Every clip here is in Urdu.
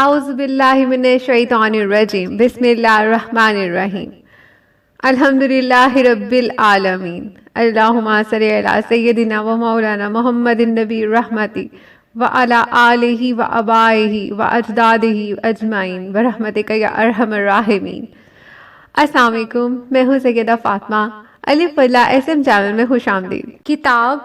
اعوذ باللہ من الشیطان الرجیم بسم اللہ الرحمن الرحیم الحمد للہ رب العالمین اللہم صلی علی سیدنا و مولانا محمد النبی الرحمتی وعلی آلہ و آبائہ و اجدادہ اجمعین برحمتک یا ارحم الراحمین۔ السلام علیکم، میں ہوں سیدہ فاطمہ۔ الف اللہ اسم چینل میں خوش آمدید۔ کتاب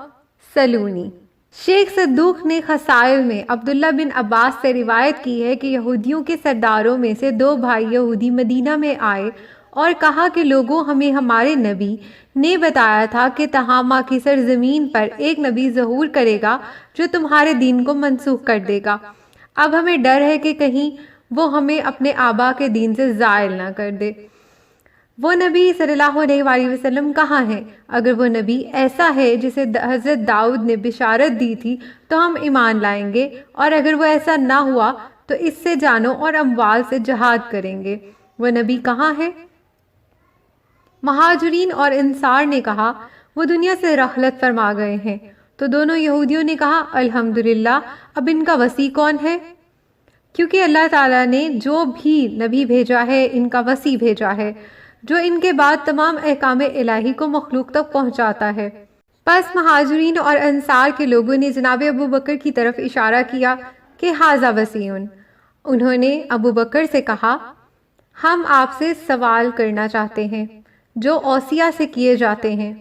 سلونی۔ شیخ صدوق نے خصائل میں عبداللہ بن عباس سے روایت کی ہے کہ یہودیوں کے سرداروں میں سے دو بھائی یہودی مدینہ میں آئے اور کہا کہ لوگوں، ہمیں ہمارے نبی نے بتایا تھا کہ تہامہ کی سرزمین پر ایک نبی ظہور کرے گا جو تمہارے دین کو منسوخ کر دے گا۔ اب ہمیں ڈر ہے کہ کہیں وہ ہمیں اپنے آبا کے دین سے زائل نہ کر دے۔ وہ نبی صلی اللہ علیہ وآلہ وسلم کہاں ہے؟ اگر وہ نبی ایسا ہے جسے حضرت داؤد نے بشارت دی تھی تو ہم ایمان لائیں گے، اور اگر وہ ایسا نہ ہوا تو اس سے جانوں اور اموال سے جہاد کریں گے۔ وہ نبی کہاں ہے؟ مہاجرین اور انصار نے کہا وہ دنیا سے رحلت فرما گئے ہیں۔ تو دونوں یہودیوں نے کہا الحمدللہ، اب ان کا وصی کون ہے؟ کیونکہ اللہ تعالیٰ نے جو بھی نبی بھیجا ہے ان کا وصی بھیجا ہے، جو ان کے بعد تمام احکام الہی کو مخلوق تک پہنچاتا ہے۔ پس مہاجرین اور انصار کے لوگوں نے جناب ابو بکر کی طرف اشارہ کیا کہ ھذا وصیٌ۔ انہوں نے ابو بکر سے کہا ہم آپ سے سوال کرنا چاہتے ہیں جو اوصیہ سے کیے جاتے ہیں۔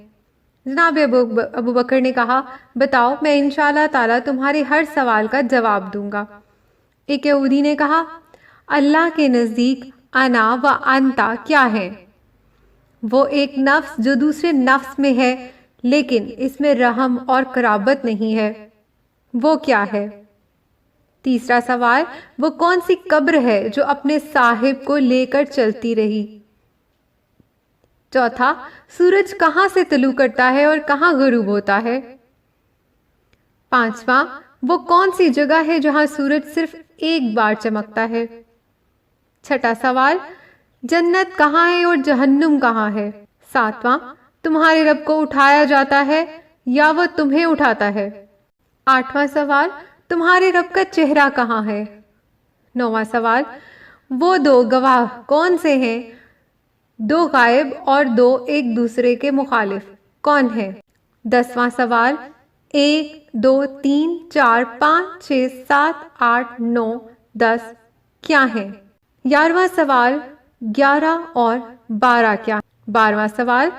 جناب ابو بکر نے کہا بتاؤ، میں انشاءاللہ تعالیٰ تمہارے ہر سوال کا جواب دوں گا۔ ایک یہودی نے کہا اللہ کے نزدیک انا و انتا کیا ہے؟ وہ ایک نفس جو دوسرے نفس میں ہے لیکن اس میں رحم اور قرابت نہیں ہے، وہ کیا ہے؟ تیسرا سوال، وہ کون سی قبر ہے جو اپنے صاحب کو لے کر چلتی رہی؟ چوتھا، سورج کہاں سے طلوع کرتا ہے اور کہاں غروب ہوتا ہے؟ پانچواں، وہ کون سی جگہ ہے جہاں سورج صرف ایک بار چمکتا ہے؟ چھٹا سوال، جنت کہاں ہے اور جہنم کہاں ہے؟ ساتواں، تمہارے رب کو اٹھایا جاتا ہے یا وہ تمہیں اٹھاتا ہے؟ آٹھواں سوال، تمہارے رب کا چہرہ کہاں ہے؟ نواں سوال، وہ دو گواہ کون سے ہیں؟ دو غائب اور دو ایک دوسرے کے مخالف کون ہیں؟ دسواں سوال، 1 2 3 4 5 6 7 8 9 10 کیا ہیں؟ 11واں سوال، 11 اور 12 کیا؟ 12واں سوال،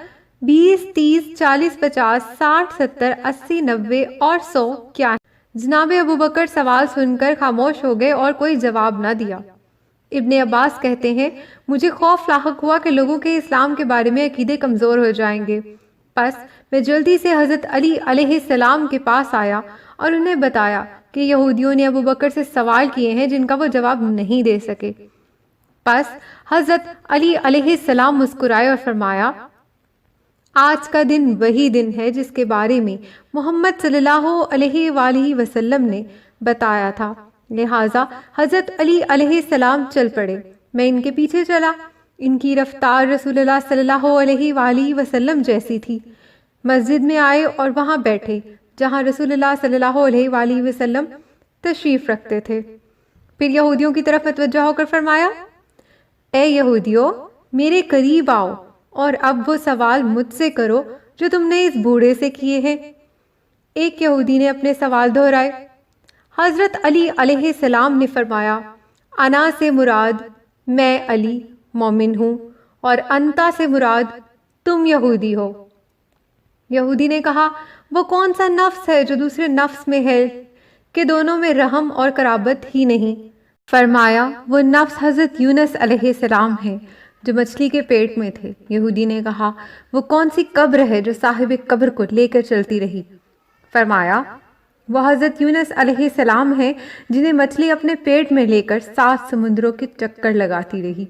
20 30 40 50 60 70 80 90 اور 100 کیا ہے؟ جناب ابو بکر سوال سن کر خاموش ہو گئے اور کوئی جواب نہ دیا۔ ابن عباس کہتے ہیں مجھے خوف لاحق ہوا کہ لوگوں کے اسلام کے بارے میں عقیدے کمزور ہو جائیں گے، پس میں جلدی سے حضرت علی علیہ السلام کے پاس آیا اور انہیں بتایا کہ یہودیوں نے ابو بکر سے سوال کیے ہیں جن کا وہ جواب نہیں دے سکے۔ پس حضرت علی علیہ السلام مسکرائے اور فرمایا آج کا دن وہی دن ہے جس کے بارے میں محمد صلی اللہ علیہ وآلہ وسلم نے بتایا تھا، لہٰذا حضرت علی علیہ السلام چل پڑے۔ میں ان کے پیچھے چلا۔ ان کی رفتار رسول اللہ صلی اللہ علیہ وآلہ وسلم جیسی تھی۔ مسجد میں آئے اور وہاں بیٹھے جہاں رسول اللہ صلی اللہ علیہ وآلہ وسلم تشریف رکھتے تھے۔ پھر یہودیوں کی طرف متوجہ ہو کر فرمایا اے یہودیو، میرے قریب آؤ اور اب وہ سوال مجھ سے کرو جو تم نے اس بوڑھے سے کیے ہیں۔ ایک یہودی نے اپنے سوال دہرائے۔ حضرت علی علیہ السلام نے فرمایا انا سے مراد میں علی مومن ہوں اور انتا سے مراد تم یہودی ہو۔ یہودی نے کہا وہ کون سا نفس ہے جو دوسرے نفس میں ہے کہ دونوں میں رحم اور قرابت ہی نہیں؟ فرمایا وہ نفس حضرت یونس علیہ السلام ہے جو مچھلی کے پیٹ میں تھے۔ یہودی نے کہا وہ کون سی قبر ہے جو صاحب قبر کو لے کر چلتی رہی؟ فرمایا وہ حضرت یونس علیہ السلام ہیں جنہیں مچھلی اپنے پیٹ میں لے کر 7 سمندروں کے چکر لگاتی رہی۔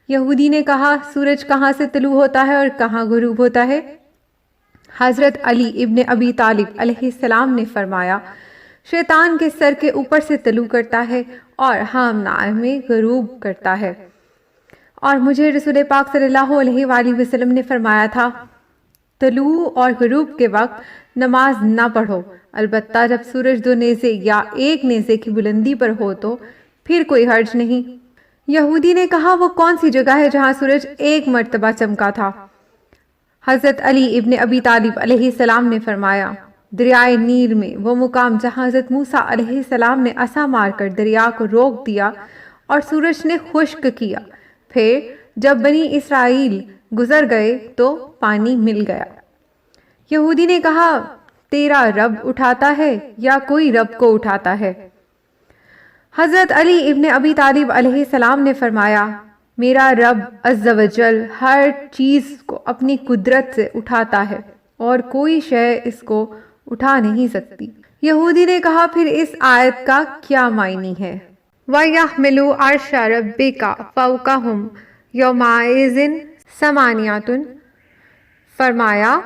یہودی نے کہا سورج کہاں سے طلوع ہوتا ہے اور کہاں غروب ہوتا ہے؟ حضرت علی ابن ابی طالب علیہ السلام نے فرمایا شیطان کے سر کے اوپر سے طلوع کرتا ہے اور ہامنائے میں غروب کرتا ہے، اور مجھے رسول پاک صلی اللہ علیہ وآلہ وسلم نے فرمایا تھا طلوع اور غروب کے وقت نماز نہ پڑھو، البتہ جب سورج 2 نیزے یا 1 نیزے کی بلندی پر ہو تو پھر کوئی حرج نہیں۔ یہودی نے کہا وہ کون سی جگہ ہے جہاں سورج ایک مرتبہ چمکا تھا؟ حضرت علی ابن ابی طالب علیہ السلام نے فرمایا، دریائے نیل میں وہ مقام جہاں حضرت موسیٰ علیہ السلام نے عصا مار کر دریا کو روک دیا اور سورج نے خشک کیا، پھر جب بنی اسرائیل گزر گئے تو پانی مل گیا۔ یہودی نے کہا، تیرا رب اٹھاتا ہے یا کوئی رب کو اٹھاتا ہے؟ حضرت علی ابن ابی طالب علیہ السلام نے فرمایا، میرا رب عز و جل ہر چیز کو اپنی قدرت سے اٹھاتا ہے اور کوئی شے اس کو اٹھا نہیں سکتی۔ یہودی نے کہا، پھر اس آیت کا کیا معنی ہے؟ وَيَحْمِلُ عَرْشَ رَبِّكَ فَوْقَهُمْ يَوْمَئِذٍ ثَمَانِيَةٌ۔ فرمایا،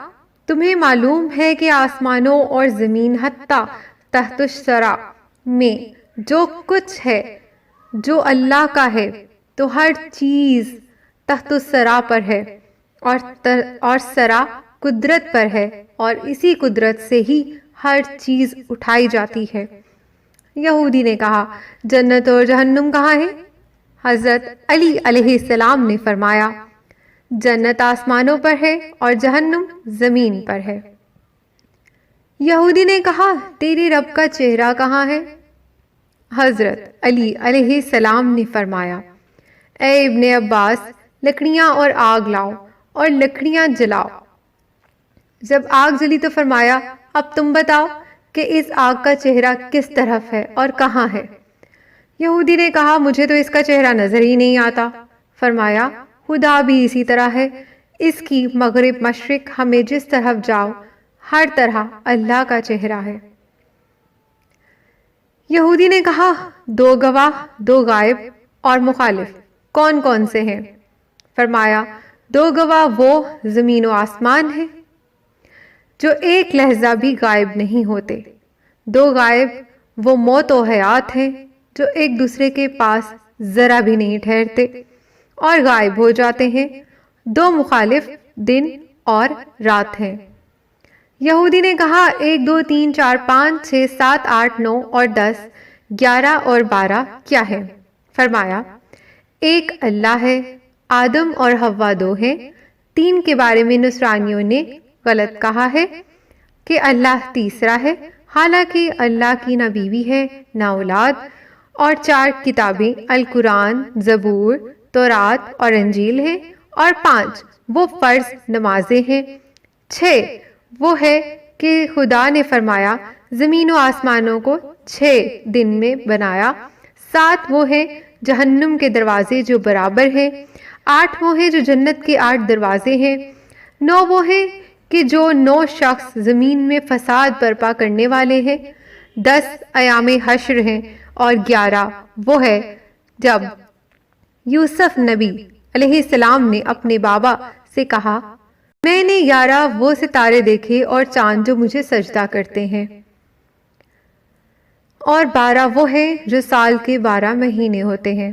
تمہیں معلوم ہے کہ آسمانوں اور زمین حتیٰ تحت الثری میں جو کچھ ہے جو اللہ کا ہے، تو ہر چیز تحت الثری پر ہے اور ثری قدرت پر ہے، اور اسی قدرت سے ہی ہر چیز اٹھائی جاتی ہے۔ یہودی نے کہا، جنت اور جہنم کہاں ہے؟ حضرت علی علیہ السلام نے فرمایا، جنت آسمانوں پر ہے اور جہنم زمین پر ہے۔ یہودی نے کہا، تیرے رب کا چہرہ کہاں ہے؟ حضرت علی علیہ السلام نے فرمایا، اے ابن عباس، لکڑیاں اور آگ لاؤ اور لکڑیاں جلاؤ۔ جب آگ جلی تو فرمایا، اب تم بتاؤ کہ اس آگ کا چہرہ کس طرف ہے اور کہاں ہے؟ یہودی نے کہا، مجھے تو اس کا چہرہ نظر ہی نہیں آتا۔ فرمایا، خدا بھی اسی طرح ہے، اس کی مغرب مشرق ہمیں جس طرف جاؤ ہر طرح اللہ کا چہرہ ہے۔ یہودی نے کہا، دو گواہ، دو غائب اور مخالف کون کون سے ہیں؟ فرمایا، دو گواہ وہ زمین و آسمان ہیں جو ایک لحظہ بھی غائب نہیں ہوتے، دو غائب وہ موت و حیات ہیں جو ایک دوسرے کے پاس ذرا بھی نہیں ٹھہرتے اور غائب ہو جاتے ہیں، دو مخالف دن اور رات ہیں۔ یہودی نے کہا، 1 2 3 4 5 6 7 8 9 اور 10 11 اور 12 کیا ہے؟ فرمایا، ایک اللہ ہے، آدم اور حوا 2 ہیں۔ 3 کے بارے میں نصرانیوں نے غلط کہا ہے کہ اللہ تیسرا ہے، حالانکہ اللہ کی نہ بیوی ہے نہ اولاد۔ اور 4 کتابیں القرآن، زبور، تورات اور انجیل ہیں، اور 5 وہ فرض نمازیں ہیں۔ 6 وہ ہے کہ خدا نے فرمایا، زمین و آسمانوں کو 6 دن میں بنایا۔ 7 وہ ہیں جہنم کے دروازے جو برابر ہیں۔ 8 وہ ہیں جو جنت کے 8 دروازے ہیں۔ 9 وہ ہیں کہ جو 9 شخص زمین میں فساد برپا کرنے والے ہیں۔ 10 ایام حشر ہیں، اور 11 وہ ہے جب یوسف نبی علیہ السلام نے اپنے بابا سے کہا، میں نے 11 وہ ستارے دیکھے اور چاند جو مجھے سجدہ کرتے ہیں، اور 12 وہ ہیں جو سال کے 12 مہینے ہوتے ہیں۔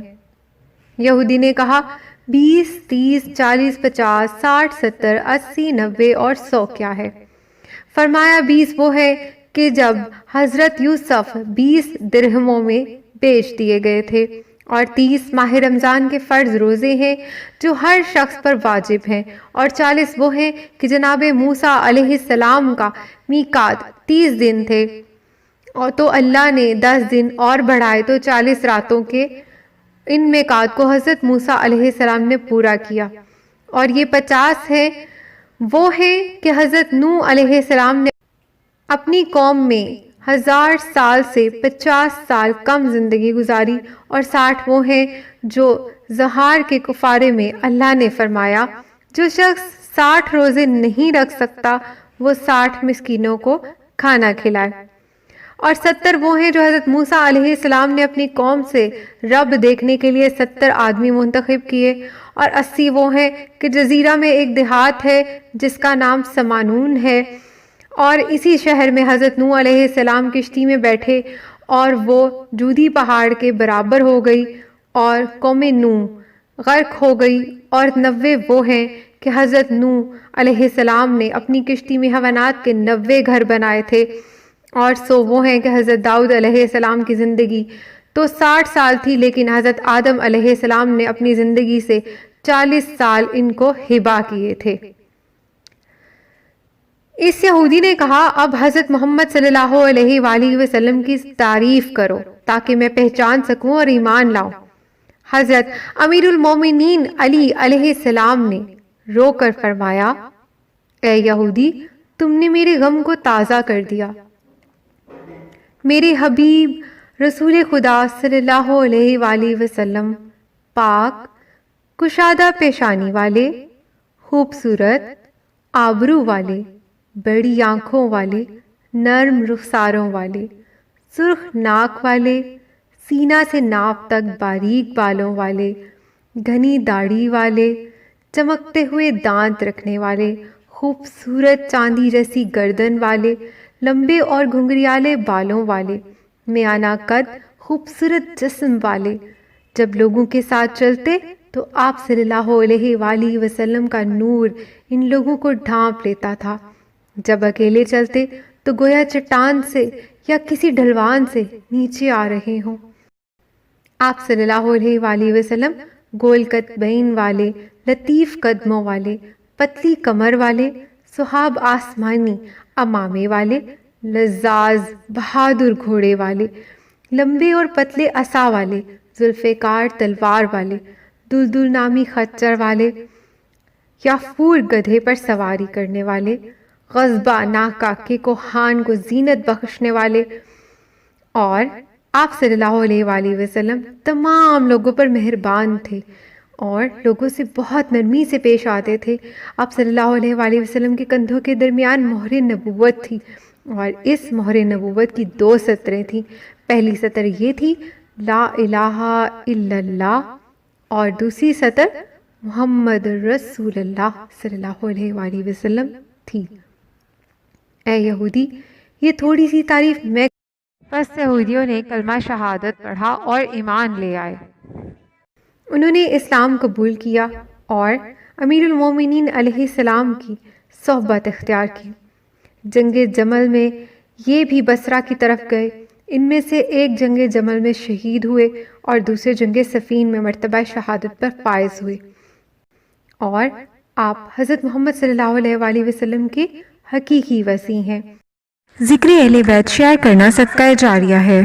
یہودی نے کہا، 20 30 40 50 60 70 80 90 اور 100 کیا ہے؟ فرمایا، 20 وہ ہے کہ جب حضرت یوسف 20 درہموں میں بیچ دیے گئے تھے، اور 30 ماہ رمضان کے فرض روزے ہیں جو ہر شخص پر واجب ہیں، اور 40 وہ ہیں کہ جناب موسیٰ علیہ السلام کا میقات 30 دن تھے، اور تو اللہ نے 10 دن اور بڑھائے تو 40 راتوں کے ان میقات کو حضرت موسیٰ علیہ السلام نے پورا کیا۔ اور یہ 50 ہے وہ ہے کہ حضرت نوح علیہ السلام نے اپنی قوم میں 1000 سال سے 50 سال کم زندگی گزاری، اور 60 وہ ہیں جو زہار کے کفارے میں اللہ نے فرمایا، جو شخص 60 روزے نہیں رکھ سکتا وہ 60 مسکینوں کو کھانا کھلائے۔ اور 70 وہ ہیں جو حضرت موسیٰ علیہ السلام نے اپنی قوم سے رب دیکھنے کے لیے 70 آدمی منتخب کیے، اور 80 وہ ہیں کہ جزیرہ میں ایک دیہات ہے جس کا نام سمانون ہے، اور اسی شہر میں حضرت نوح علیہ السلام کشتی میں بیٹھے اور وہ جودی پہاڑ کے برابر ہو گئی اور قوم نوح غرق ہو گئی۔ اور 90 وہ ہیں کہ حضرت نوح علیہ السلام نے اپنی کشتی میں حیوانات کے 90 گھر بنائے تھے، اور 100 وہ ہیں کہ حضرت داؤد علیہ السلام کی زندگی تو 60 سال تھی، لیکن حضرت آدم علیہ السلام نے اپنی زندگی سے 40 سال ان کو ہبا کیے تھے۔ اس یہودی نے کہا، اب حضرت محمد صلی اللہ علیہ وآلہ وسلم کی تعریف کرو تاکہ میں پہچان سکوں اور ایمان لاؤں۔ حضرت امیر المومنین علی علیہ السلام نے رو کر فرمایا، اے یہودی، تم نے میرے غم کو تازہ کر دیا۔ میرے حبیب رسول خدا صلی اللہ علیہ وآلہ وسلم پاک، کشادہ پیشانی والے، خوبصورت آبرو والے، بڑی آنکھوں والے، نرم رخساروں والے، سرخ ناک والے، سینہ سے ناپ تک باریک بالوں والے، گھنی داڑھی والے، چمکتے ہوئے دانت رکھنے والے، خوبصورت چاندی جیسی گردن والے، لمبے اور گھنگریالے بالوں والے، میانہ قد، خوبصورت جسم والے۔ جب لوگوں کے ساتھ چلتے تو آپ صلی اللہ علیہ وآلہ وسلم کا نور ان لوگوں کو ڈھانپ لیتا تھا۔ جب اکیلے چلتے تو گویا چٹان سے یا کسی ڈھلوان سے نیچے آ رہے ہوں۔ آپ صلی اللہ علیہ وآلہ وسلم گول قدمین والے، لطیف قدموں والے، پتلی کمر والے، سحاب آسمانی امامے والے، لذاذ بہادر گھوڑے والے، لمبے اور پتلے عصا والے، ذوالفقار تلوار والے، دلدل نامی خچر والے، یافور گدھے پر سواری کرنے والے، غضبہ ناکاکے کوہان کو زینت بخشنے والے۔ اور آپ صلی اللہ علیہ وآلہ وسلم تمام لوگوں پر مہربان تھے اور لوگوں سے بہت نرمی سے پیش آتے تھے۔ آپ صلی اللہ علیہ وآلہ وسلم کے کندھوں کے درمیان مہر نبوت تھی، اور اس مہر نبوت کی 2 سطریں تھیں۔ پہلی سطر یہ تھی، لا الہ الا اللہ، اور دوسری سطر محمد رسول اللہ صلی اللہ علیہ وآلہ وسلم تھی۔ اے یہودی، یہ تھوڑی سی تعریف میں۔ پس یہودیوں نے کلمہ شہادت پڑھا اور ایمان لے آئے۔ انہوں نے اسلام قبول کیا اور امیر المومنین علیہ السلام کی صحبت اختیار کی۔ جنگ جمل میں یہ بھی بصرہ کی طرف گئے۔ ان میں سے ایک جنگ جمل میں شہید ہوئے اور دوسرے جنگ صفین میں مرتبہ شہادت پر فائز ہوئے۔ اور آپ حضرت محمد صلی اللہ علیہ وآلہ وسلم کے حقیقی وصی ہیں۔ ذکر اہل بیت شیئر کرنا صدقہ جاریہ ہے۔